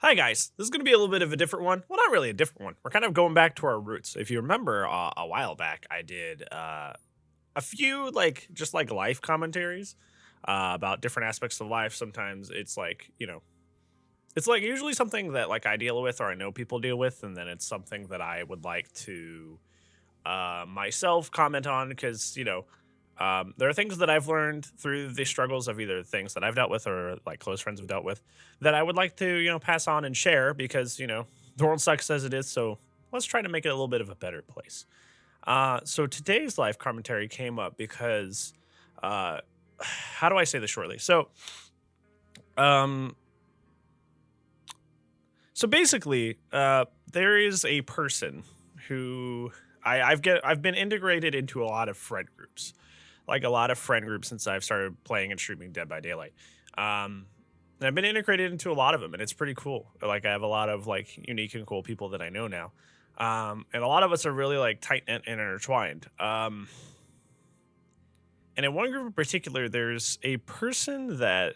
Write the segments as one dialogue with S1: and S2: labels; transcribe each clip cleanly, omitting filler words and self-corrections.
S1: Hi guys, this is going to be a little bit of a different one. Well, not really a different one. We're kind of going back to our roots. If you remember, a while back, I did a few just like life commentaries about different aspects of life. Sometimes it's it's like usually something that like I deal with or I know people deal with, and then it's something that I would like to myself comment on because there are things that I've learned through the struggles of either things that I've dealt with or like close friends have dealt with that I would like to pass on and share because the world sucks as it is. So let's try to make it a little bit of a better place. So today's live commentary came up because how do I say this shortly? Um, so basically, there is a person who I've been integrated into a lot of friend groups, like a lot of friend groups since I've started playing and streaming Dead by Daylight. And I've been integrated into a lot of them, and it's pretty cool. Like I have a lot of like unique and cool people that I know now, and a lot of us are really like tight knit and intertwined. And in one group in particular, there's a person that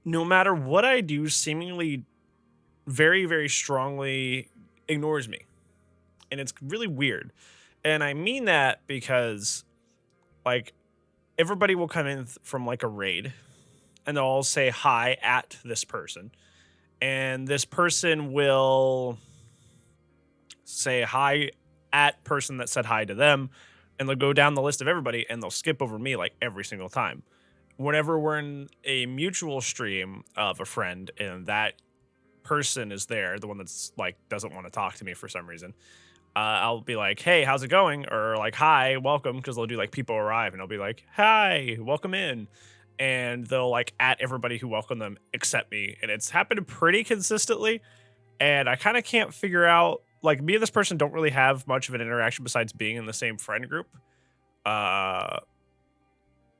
S1: no matter what I do, seemingly very, very strongly ignores me. And it's really weird. And I mean that because, like, everybody will come in from, like, a raid, and they'll all say hi at this person. And this person will say hi at person that said hi to them, and they'll go down the list of everybody, and they'll skip over me, like, every single time. Whenever we're in a mutual stream of a friend and that person is there, the one that's like doesn't want to talk to me for some reason, I'll be like, "Hey, how's it going?" Or like, "Hi, welcome," because they'll do like people arrive, and I'll be like, "Hi, welcome in," and they'll like at everybody who welcomed them except me, and it's happened pretty consistently, and I kind of can't figure out like me and this person don't really have much of an interaction besides being in the same friend group. Uh,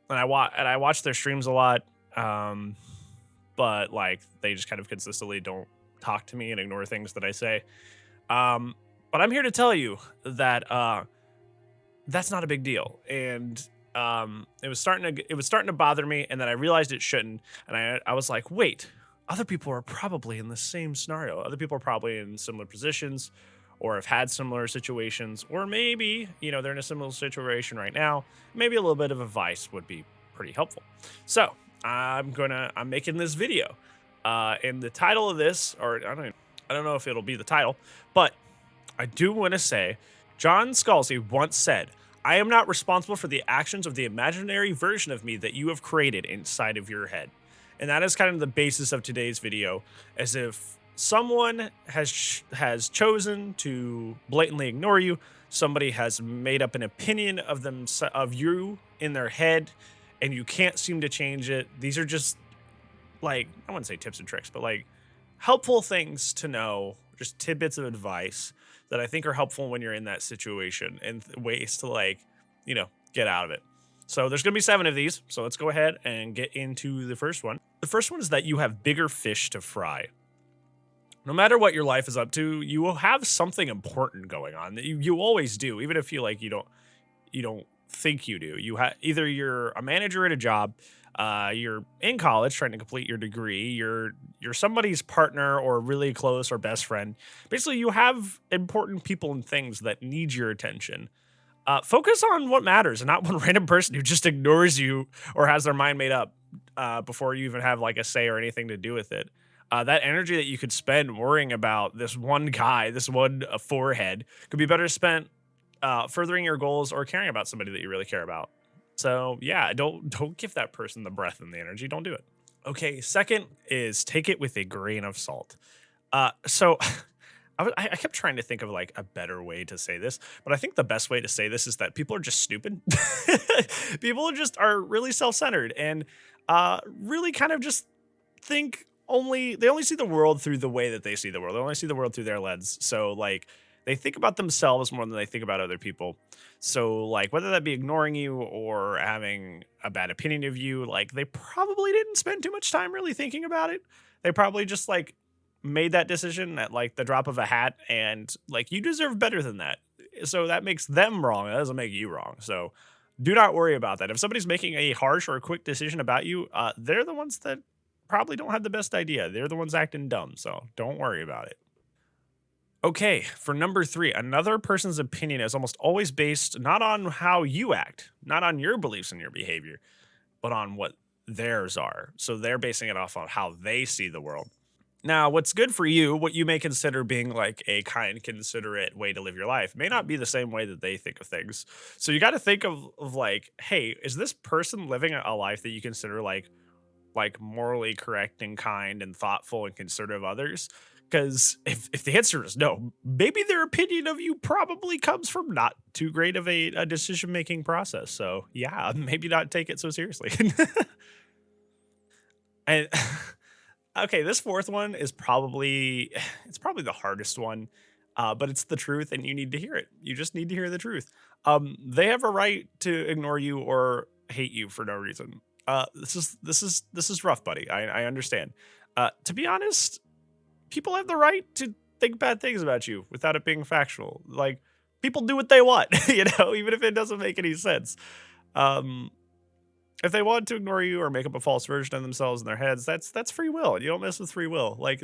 S1: and I watch their streams a lot. Um, but like they just kind of consistently don't talk to me and ignore things that I say. Um, but I'm here to tell you that that's not a big deal, and it was starting to bother me, and then I realized it shouldn't, and I was like, wait, other people are probably in the same scenario. Other people are probably in similar positions, or have had similar situations, or maybe they're in a similar situation right now. Maybe a little bit of advice would be pretty helpful. So I'm making this video. And the title of this, or I don't know if it'll be the title, but I do want to say John Scalzi once said, "I am not responsible for the actions of the imaginary version of me that you have created inside of your head." And that is kind of the basis of today's video, as if someone has chosen to blatantly ignore you, somebody has made up an opinion of you in their head, and you can't seem to change it. These are just like, I wouldn't say tips and tricks, but like helpful things to know, just tidbits of advice that I think are helpful when you're in that situation, and ways to get out of it. So there's going to be 7 of these. So let's go ahead and get into the first one. The first one is that you have bigger fish to fry. No matter what your life is up to, you will have something important going on. You always do, even if you don't think you do. Either you're a manager at a job, you're in college trying to complete your degree, you're somebody's partner or really close or best friend. Basically, you have important people and things that need your attention. Focus on what matters and not one random person who just ignores you or has their mind made up before you even have like a say or anything to do with it. That energy that you could spend worrying about this one guy, this one forehead, could be better spent furthering your goals or caring about somebody that you really care about. So yeah, don't give that person the breath and the energy. Don't do it. Okay, second is take it with a grain of salt. So I kept trying to think of like a better way to say this, but I think the best way to say this is that people are just stupid. People just are really self-centered and really kind of just think they only see the world through the way that they see the world. They only see the world through their lens. So like they think about themselves more than they think about other people. So like whether that be ignoring you or having a bad opinion of you, like they probably didn't spend too much time really thinking about it. They probably just like made that decision at like the drop of a hat, and like you deserve better than that. So that makes them wrong. That doesn't make you wrong. So do not worry about that. If somebody's making a harsh or a quick decision about you, they're the ones that probably don't have the best idea. They're the ones acting dumb, so don't worry about it. Okay, for number 3, another person's opinion is almost always based not on how you act, not on your beliefs and your behavior, but on what theirs are. So they're basing it off on how they see the world. Now, what's good for you, what you may consider being like a kind, considerate way to live your life, may not be the same way that they think of things. So you got to think of like, hey, is this person living a life that you consider like morally correct and kind and thoughtful and considerate of others? Because if the answer is no, maybe their opinion of you probably comes from not too great of a decision making process. So yeah, maybe not take it so seriously. And okay, this fourth one is probably it's probably the hardest one, but it's the truth, and you need to hear it. You just need to hear the truth. They have a right to ignore you or hate you for no reason. This is rough, buddy. I understand. To be honest, people have the right to think bad things about you without it being factual. Like people do what they want, even if it doesn't make any sense. Um, if they want to ignore you or make up a false version of themselves in their heads, that's free will. You don't mess with free will. Like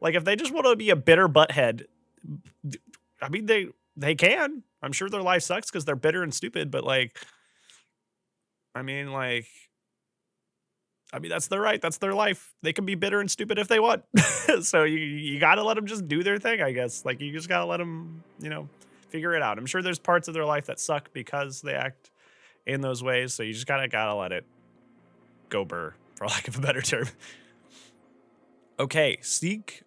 S1: if they just want to be a bitter butthead, I mean they can. I'm sure their life sucks because they're bitter and stupid, but I mean like that's their right. That's their life. They can be bitter and stupid if they want. So you got to let them just do their thing, I guess. Like you just got to let them, figure it out. I'm sure there's parts of their life that suck because they act in those ways. So you just gotta let it go burr, for lack of a better term. Okay,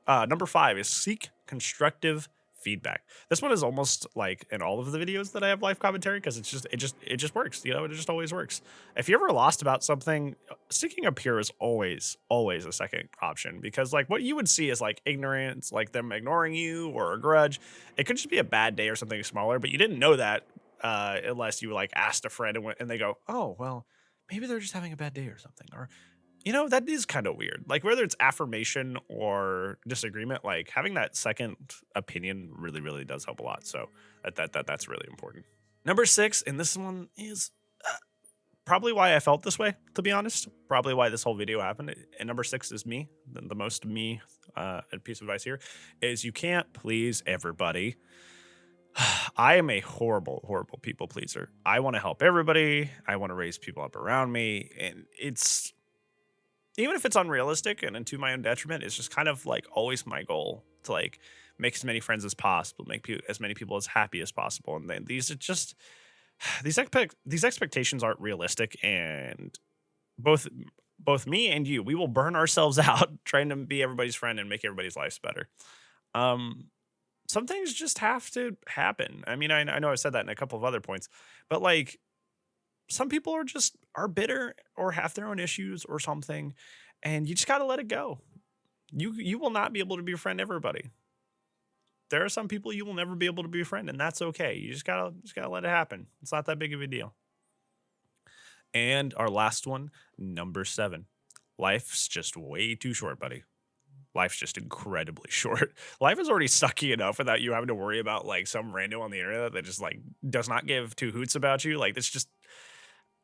S1: number 5 is seek constructive feedback. This one is almost like in all of the videos that I have live commentary because it just works. It just always works. If you're ever lost about something, sticking up here is always a second option because like what you would see is like ignorance, like them ignoring you or a grudge. It could just be a bad day or something smaller, but you didn't know that unless you like asked a friend and they go, oh well, maybe they're just having a bad day or something, or that is kind of weird. Like whether it's affirmation or disagreement, like having that second opinion really, really does help a lot. So that's really important. Number 6, and this one is probably why I felt this way, to be honest. Probably why this whole video happened. And number 6 is me. The most me piece of advice here is you can't please everybody. I am a horrible, horrible people pleaser. I want to help everybody. I want to raise people up around me. And it's even if it's unrealistic and to my own detriment, it's just kind of like always my goal to like make as many friends as possible, make as many people as happy as possible. And then these are just these expectations aren't realistic, and both me and you, we will burn ourselves out trying to be everybody's friend and make everybody's lives better. Some things just have to happen. I mean, I know I've said that in a couple of other points, but like some people are bitter or have their own issues or something, and you just got to let it go. You will not be able to befriend everybody. There are some people you will never be able to befriend, and that's okay. You just gotta let it happen. It's not that big of a deal. And our last one, number 7. Life's just way too short, buddy. Life's just incredibly short. Life is already sucky enough without you having to worry about like some rando on the internet that just like does not give two hoots about you. Like it's just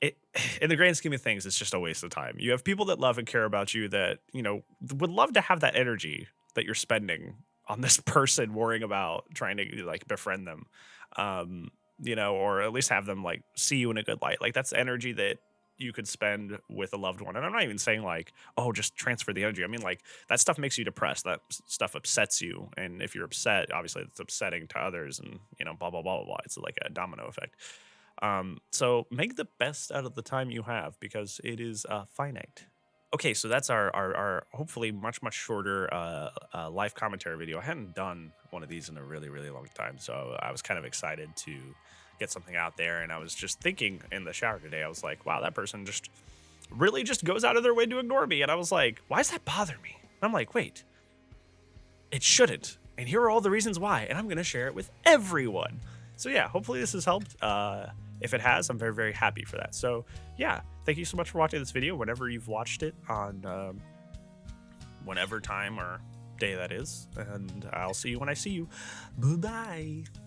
S1: it in the grand scheme of things, it's just a waste of time. You have people that love and care about you that, would love to have that energy that you're spending on this person worrying about trying to like befriend them. Or at least have them like see you in a good light. Like that's energy that you could spend with a loved one. And I'm not even saying like, oh, just transfer the energy. I mean, like that stuff makes you depressed. That stuff upsets you. And if you're upset, obviously it's upsetting to others and, blah, blah, blah, blah, blah. It's like a domino effect. So make the best out of the time you have because it is finite. Okay, so that's our hopefully much, much shorter live commentary video. I hadn't done one of these in a really, really long time. So I was kind of excited to get something out there. And I was just thinking in the shower today, I was like, wow, that person just really just goes out of their way to ignore me. And I was like, why does that bother me? And I'm like, wait, it shouldn't. And here are all the reasons why. And I'm going to share it with everyone. So yeah, hopefully this has helped. If it has, I'm very, very happy for that. So yeah, thank you so much for watching this video whenever you've watched it on whenever time or day that is. And I'll see you when I see you. Bye-bye.